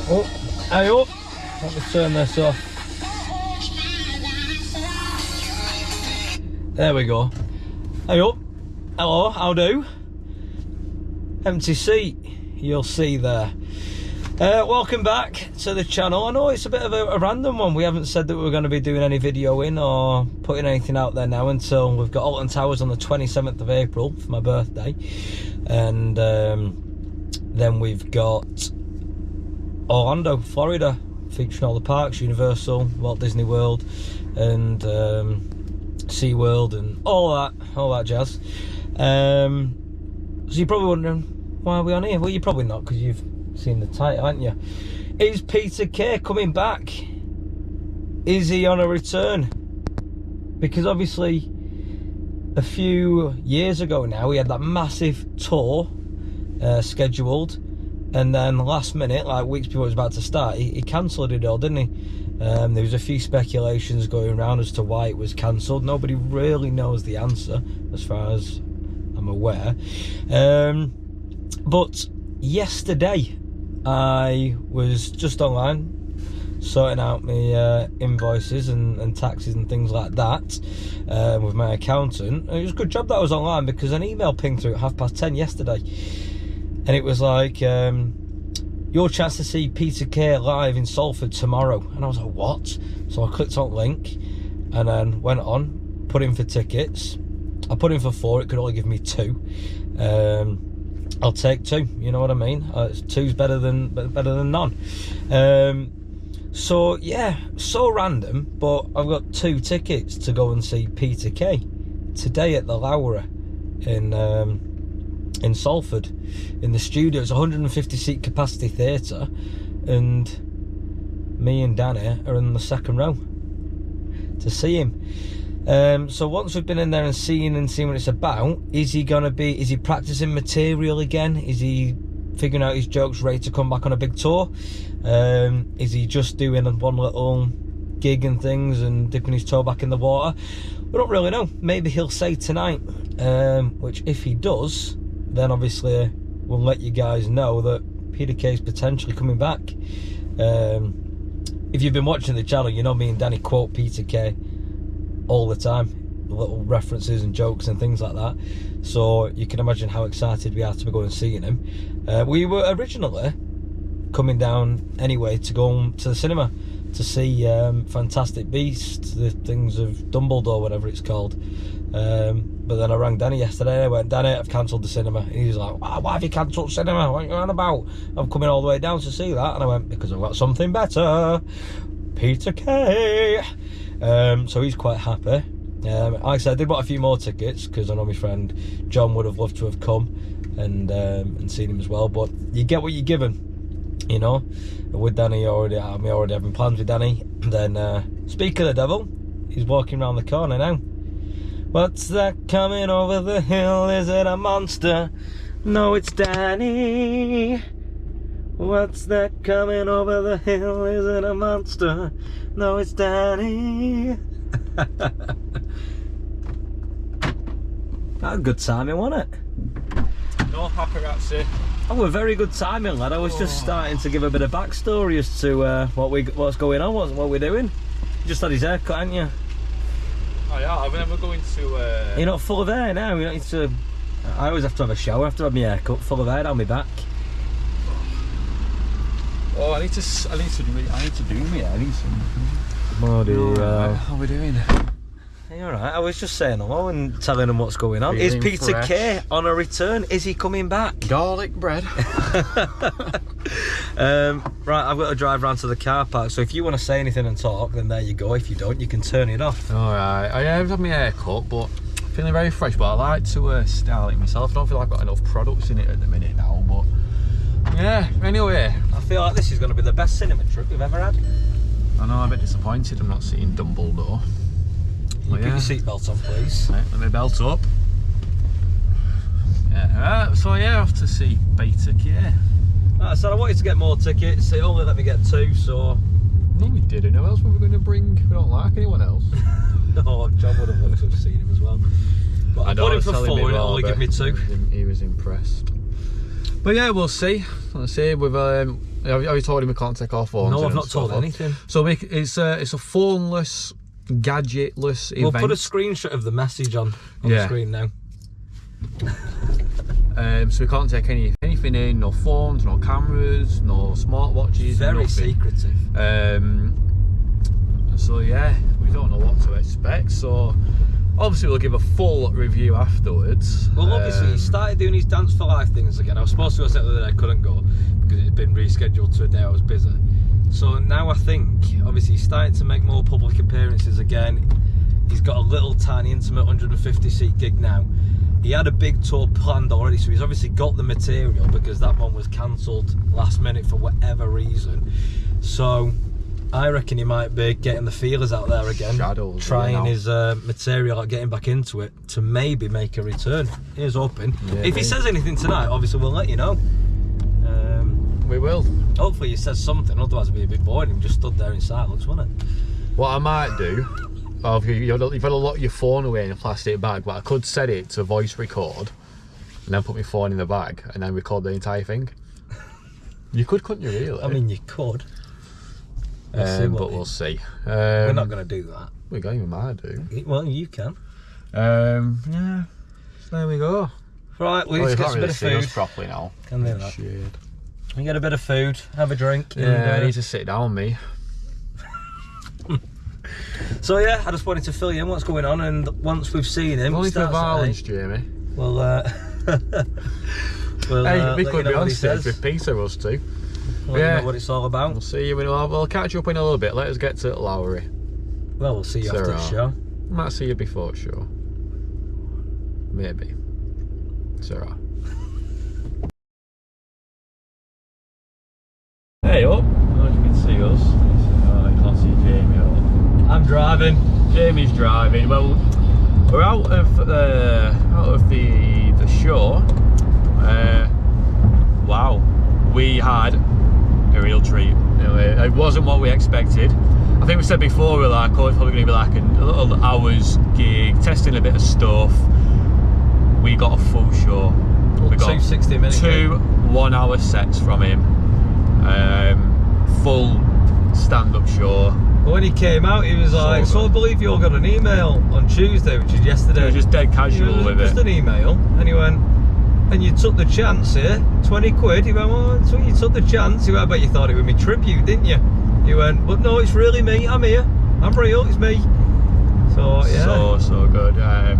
Oh, hey up. Let me turn this off. There we go. Hey up. Hello, how do? Empty seat, you'll see there. Welcome back to the channel. I know it's a bit of a random one. We haven't said that we were going to be doing any videoing or putting anything out there now until we've got Alton Towers on the 27th of April for my birthday. And then we've got Orlando, Florida, featuring all the parks, Universal, Walt Disney World, and SeaWorld, and all that jazz. So you're probably wondering, why are we on here? Well, you're probably not, because you've seen the title, haven't you? Is Peter Kay coming back? Is he on a return? Because obviously, a few years ago now, he had that massive tour scheduled, and then last minute, like weeks before it was about to start, he cancelled it all, didn't he? There was a few speculations going around as to why it was cancelled. Nobody really knows the answer, as far as I'm aware. But yesterday, I was just online sorting out my invoices and taxes and things like that with my accountant. And it was a good job that I was online, because an email pinged through at 10:30 yesterday. And it was like, your chance to see Peter Kay live in Salford tomorrow. And I was like, what? So I clicked on the link and then went on, put in for tickets. I put in for 4, it could only give me 2. I'll take 2, you know what I mean? 2's better than none. So yeah, so random, but I've got 2 tickets to go and see Peter Kay today at the Lowry in Salford, in the studio. It's a 150 seat capacity theatre, and me and Danny are in the second row to see him. So once we've been in there and seen what it's about, is he practicing material again? Is he figuring out his jokes, ready to come back on a big tour? Is he just doing one little gig and things and dipping his toe back in the water? We don't really know. Maybe he'll say tonight, which if he does, then obviously we'll let you guys know that Peter Kay is potentially coming back. If you've been watching the channel, you know me and Danny quote Peter Kay all the time, little references and jokes and things like that, so you can imagine how excited we are to be going and seeing him. We were originally coming down anyway to go to the cinema to see Fantastic Beasts, the things of Dumbledore, whatever it's called. But then I rang Danny yesterday and I went, Danny, I've cancelled the cinema. And he was like, why have you cancelled cinema? What are you on about? I'm coming all the way down to see that. And I went, because I've got something better. Peter Kay. So he's quite happy. Like I said, I did buy a few more tickets, because I know my friend John would have loved to have come and seen him as well. But you get what you're given, you know. And with Danny, already having plans with Danny. Then, speak of the devil, he's walking around the corner now. What's that coming over the hill? Is it a monster? No, it's Danny. What's that coming over the hill? Is it a monster? No, it's Danny. That was good timing, wasn't it? No paparazzi. Oh, a very good timing, lad. I was just starting to give a bit of backstory as to what's going on, what we're doing. You just had his hair cut, hadn't you? Oh yeah, I'm never going to... You're not full of hair now. You don't need to... I always have to have a shower after I have my hair cut, full of hair down my back. Oh, I need to do me. I need some. Oh dear. How are we doing? Hey, all right. I was just saying hello and telling them what's going on. Is Peter Kay on a return? Is he coming back? Garlic bread. Right, I've got to drive round to the car park. So if you want to say anything and talk, then there you go. If you don't, you can turn it off. All right. I have had my hair cut, but feeling very fresh. But I like to style it myself. I don't feel like I've got enough products in it at the minute now, but. Yeah, anyway. I feel like this is going to be the best cinema trip we've ever had. I know, I'm a bit disappointed I'm not seeing Dumbledore. You put your seatbelt on, please. Right, let me belt up. Yeah, so yeah, off to see Peter Kay. Like I said, I wanted to get more tickets. They only let me get 2, so... No, we didn't. Who else were we going to bring? We don't like anyone else. No, John would have loved to have seen him as well. But I put him for 4 and it only give me 2. He was impressed. But yeah, we'll see. Let's see. We've Have you told him we can't take our phones? No, I've not told anything. So it's a phoneless, gadgetless event. We'll put a screenshot of the message on the screen now. So we can't take anything in, no phones, no cameras, no smartwatches. Very nothing. secretive. So yeah, we don't know what to expect. So obviously we'll give a full review afterwards. Well, obviously he started doing his Dance for Life things again. I was supposed to go set the other day, I couldn't go because it had been rescheduled to a day I was busy. So now I think, obviously he's starting to make more public appearances again. He's got a little tiny intimate 150-seat gig now. He had a big tour planned already, so he's obviously got the material because that one was cancelled last minute for whatever reason. So I reckon he might be getting the feelers out there again, trying his material out, getting back into it to maybe make a return. Here's hoping. Yeah, if he says anything tonight, obviously we'll let you know. We will. Hopefully he says something, otherwise it'd be a bit boring. Him just stood there in silence, wouldn't it? What I might do, you've got to lock your phone away in a plastic bag, but I could set it to voice record and then put my phone in the bag and then record the entire thing. You could, couldn't you, really? I mean, you could. We'll see. We're not going to do that. We might do. Well, you can. Yeah. So there we go. Right, we just get a bit of food. Properly now. Can do that. Shit. We get a bit of food, have a drink. Yeah, and, I need to sit down, me. So yeah, I just wanted to fill you in what's going on, and once we've seen him, only for violence, Jamie. Well, hey, we could be on stage with Peter, us too. Well, you know what it's all about. We'll see you. We'll catch you up in a little bit. Let us get to Lowry. Well, we'll see you after the show. Might see you before the show. Maybe. Sarah. Hey up. I don't know if you can see us. I can't see Jamie at all. I'm driving. Jamie's driving. Well, we're out of the show. Wow, we had a real treat. It wasn't what we expected. I think we said before, we're like, oh, it's probably going to be like a little hours gig, testing a bit of stuff. We got a full show. We got 2 60-minute two 1-hour sets from him. Full stand-up show. When he came out, he was like, so I believe you all got an email on Tuesday, which is yesterday. He was just dead casual with it. Just an email. And he went, and you took the chance here, 20 quid. He went, well, so you took the chance. He went, I bet you thought it would be tribute, didn't you? He went, but no, it's really me. I'm here. I'm real. It's me. So, yeah. So good. Yeah,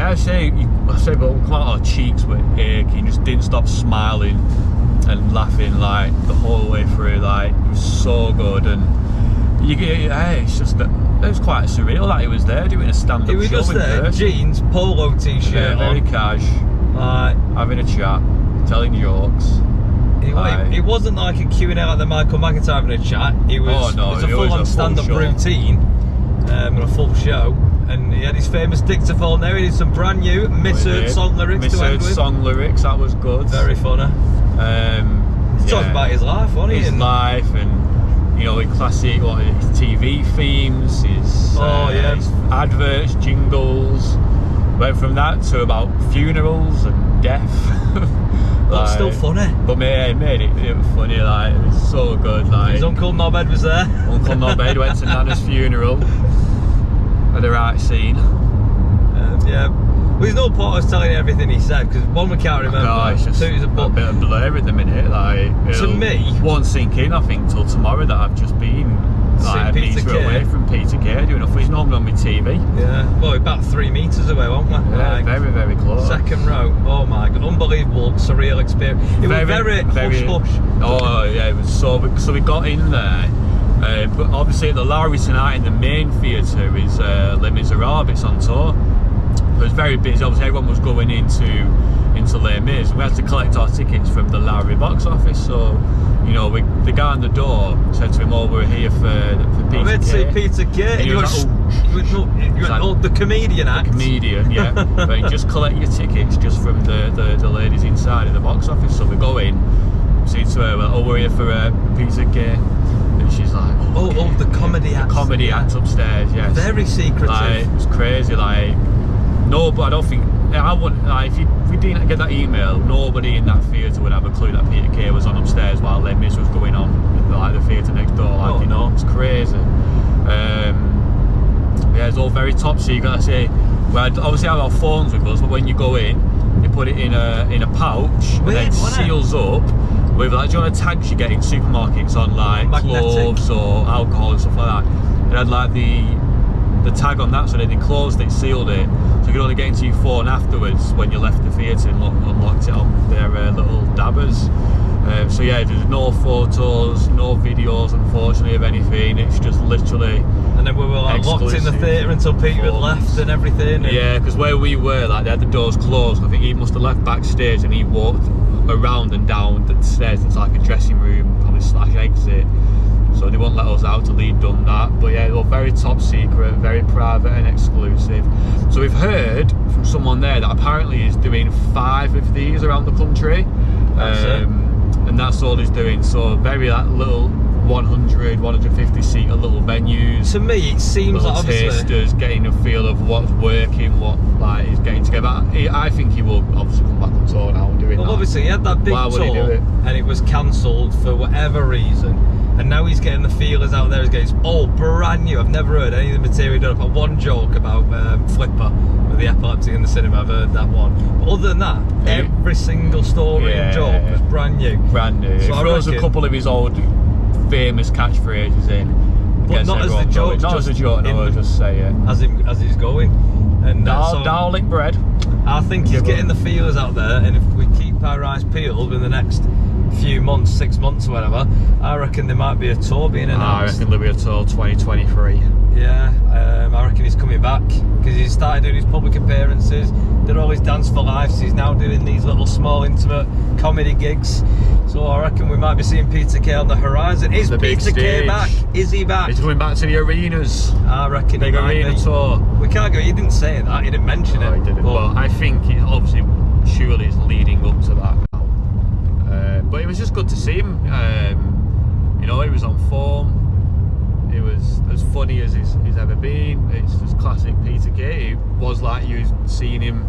I say, but our cheeks were aching. Just didn't stop smiling and laughing like the whole way through. Like, it was so good, and it's just that it was quite surreal that he was there doing a stand-up show. He was just there, jeans, polo t-shirt, very cash, having a chat, telling jokes. It wasn't like a Q&A like the Michael McIntyre having a chat. It was, it was a full-on stand-up routine and a full show. And he had his famous dictaphone there. He did some brand new misheard song lyrics to end with. Misheard song lyrics, that was good. Very funny. He talked about his life, wasn't he? His life, and his classic his TV themes, his adverts, jingles. Went from that to about funerals and death. That's still funny. But made it was funny. Like, it was so good. Like, his Uncle Knobhead was there. Uncle Knobhead went to Nana's funeral. At the right scene. Yeah. Well, there's no point us telling you everything he said, because one, we can't remember. No, it's just a bit of blur at the minute. Like, to me, won't sink in, I think, till tomorrow that I've just been like a metre away from Peter Kay doing enough. He's normally on my TV. Yeah. Well, about 3 metres away, weren't we? Yeah, like, very, very close. Second row. Oh my god, unbelievable, surreal experience. It was very hush. Oh yeah, it was so we got in there. But obviously at the Lowry tonight in the main theatre is Les Miserables. It's on tour. It was very busy. Obviously everyone was going into Les Mis. We had to collect our tickets from the Lowry box office. So the guy on the door said to him, "Oh, we're here for Peter Kay." I went to see Peter Kay. And you went, the comedian act. The comedian, yeah. But you just collect your tickets just from the ladies inside of the box office. So we go in, say to her, "Oh, we're here for Peter Kay." And she's like, the comedy act. The comedy act upstairs, yes. Very secretive. Like, it was crazy, like, No, but I don't think I wouldn't. Like, if we didn't get that email, nobody in that theatre would have a clue that Peter Kay was on upstairs while Les Mis was going on in like the theatre next door. Like, you know, it's crazy. Yeah, it's all very top secret. I say, we obviously have our phones with us, but when you go in, you put it in a pouch and then seals up with like, do you know the tags you get in supermarkets on like clothes or alcohol and stuff like that? It had like the tag on that, so then they closed it, sealed it, so you could only get into your phone afterwards when you left the theatre and unlocked it on their little dabbers. So yeah, there's no photos, no videos unfortunately of anything, it's just literally. And then we were like locked in the theatre until Peter had left and everything. And yeah, because where we were, like they had the doors closed. I think he must have left backstage and he walked around and down the stairs into like a dressing room, probably / exit. So they won't let us out till he'd done that. But yeah, they were very top secret, very private and exclusive. So we've heard from someone there that apparently he's doing 5 of these around the country. And that's all he's doing. So very like little 100, 150 seater little venues. To me, it seems like obviously tasters, getting a feel of what's working, what like he's getting together. I think he will obviously come back on tour now and do it. Well, obviously he had that big tour, and it was cancelled for whatever reason. And now he's getting the feelers out there. He's getting, it's all brand new. I've never heard any of the material done. I've had one joke about Flipper with the epilepsy in the cinema. I've heard that one. But other than that, every single story and joke was brand new. Brand new. So he throws a couple of his old famous catchphrases in. But not as the joke. Not as a joke, no, I'll just say it. As he's going. And Darling bread. I think he's getting the feelers out there, and if we keep our eyes peeled in the next few months, 6 months or whatever, I reckon there might be a tour being announced. I reckon there'll be a tour 2023. Yeah, I reckon he's coming back because he's started doing his public appearances, did all his Dance for Life, so he's now doing these little small intimate comedy gigs. So I reckon we might be seeing Peter Kay on the horizon. Is Peter Kay back? Is he back? He's going back to the arenas. I reckon big arena tour. We can't go, he didn't say that, he didn't mention it. He didn't, but I think it obviously surely is leading up to that now. But it was just good to see him. You know, he was on form. It was as funny as he's ever been. It's just classic Peter Kay. It was like you seen him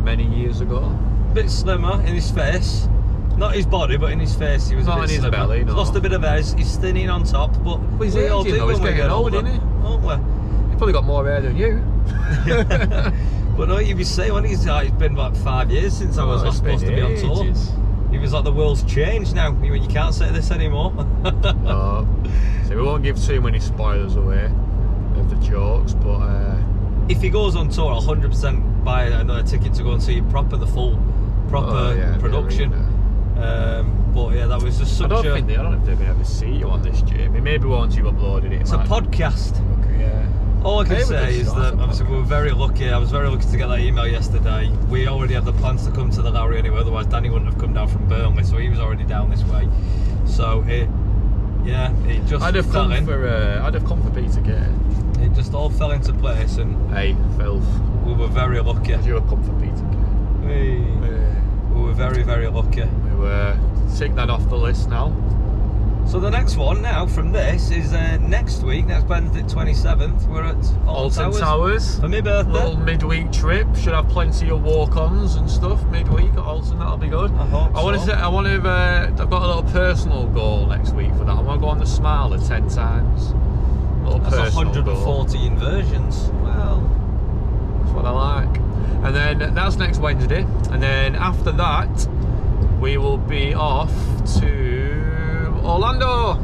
many years ago. Bit slimmer in his face. Not his body, but in his face, he was not a bit in his slimmer. belly. No. He's lost a bit of hair. He's thinning on top, but he's we all do he's when we get older, isn't he? Aren't we? He's probably got more hair than you. But no, you'd be saying when it's been about 5 years since I was last supposed to be on tour. He was like, the world's changed now. You can't say this anymore. No. So we won't give too many spoilers away of the jokes, but if he goes on tour, I'll 100% buy another ticket to go and see the full production. But yeah, that was just such I don't know if they're going to ever see you on this, Jamie. Maybe once you've uploaded it. It's a podcast. Okay, yeah. All I can say is that obviously we were very lucky. I was very lucky to get that email yesterday. We already had the plans to come to the Lowry anyway, otherwise Danny wouldn't have come down from Burnley, so he was already down this way. So it just I'd have come for Peter Kay. It just all fell into place, and hey, filth. We were very lucky. You have come for Peter Kay. We were very, very lucky. We were. Take that off the list now. So the next one now from this is next week, next Wednesday 27th, we're at Alton Towers for my birthday. Little midweek trip, should have plenty of walk-ons and stuff midweek at Alton, that'll be good. I hope so. I've got a little personal goal next week for that. I want to go on the Smiler 10 times. That's 140 inversions. Well, that's what I like. And then that's next Wednesday, and then after that we will be off to Orlando.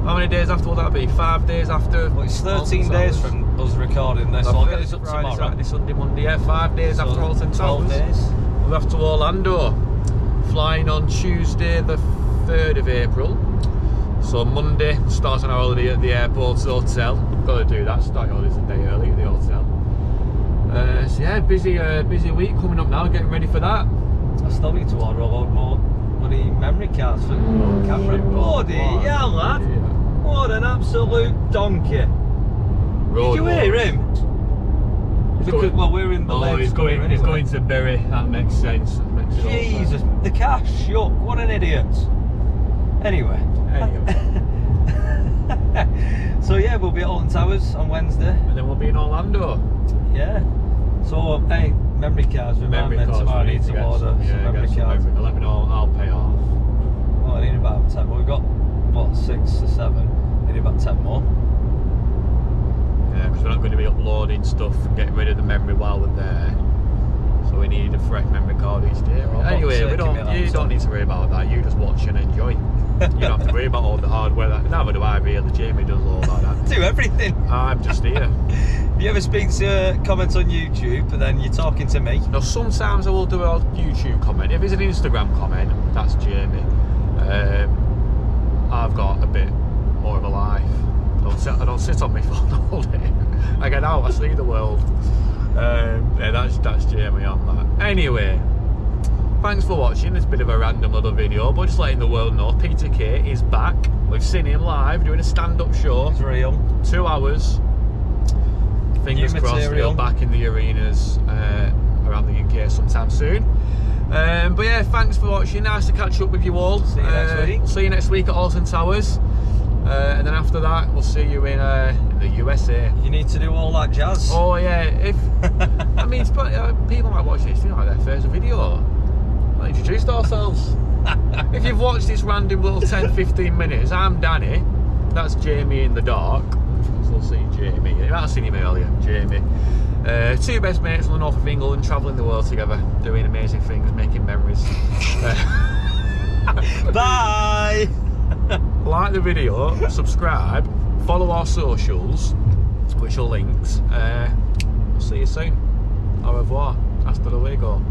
How many days after will that be? 5 days after? Well, it's 13 days from us recording this, so I'll get this up Friday, tomorrow. Saturday, Sunday, Monday, yeah, 5 days after Alton Towers. 12 days. We're off to Orlando, flying on Tuesday the 3rd of April. So Monday, starting our holiday at the airport hotel. Got to do that, start your holidays a day early at the hotel. So yeah, busy week coming up now, getting ready for that. I still need to order a load more bloody memory cards for camera. Bloody hell, lad! Yeah. What an absolute donkey! Did you hear him? Because we're in the he's going to Bury. That makes sense. Jesus, the cash shook. What an idiot! Anyway. Anyway. So yeah, we'll be at Alton Towers on Wednesday. And then we'll be in Orlando. Yeah. So, hey, memory cards. Memory Remember cards. tomorrow I we need to get order some, some memory get some cards. Let me know. I'll pay off. Well, I need about 10. Well, we've got, what, 6 or 7. I need about 10 more. Yeah, because we're not going to be uploading stuff and getting rid of the memory while we're there. So we need a fresh memory card each day. Well, Anyway, you don't need to worry about that. You just watch and enjoy. You don't have to worry about all the hardware. Neither do I really. Jamie does all that. Do everything. I'm just here. You ever speak to comments on YouTube and then you're talking to me? Now, sometimes I will do a YouTube comment. If it's an Instagram comment, that's Jamie. I've got a bit more of a life. I don't sit on my phone all day. I get out, I see the world. Yeah, that's Jamie on that. Anyway, thanks for watching. It's a bit of a random little video, but just letting the world know Peter Kay is back. We've seen him live doing a stand-up show. It's real. 2 hours. Fingers crossed he'll back in the arenas around the UK sometime soon. But yeah, thanks for watching. Nice to catch up with you all. See you next week. We'll see you next week at Alton Towers. And then after that, we'll see you in the USA. You need to do all that jazz. Oh yeah, I mean, people might watch this, like their first video. We'll introduce ourselves. If you've watched this random little 10-15 minutes, I'm Danny. That's Jamie in the dark. We'll see Jamie. You might have seen him earlier, Jamie. 2 best mates on the north of England, travelling the world together, doing amazing things, making memories. Bye! Like the video, subscribe, follow our socials, which are links. We'll see you soon. Au revoir. Hasta luego.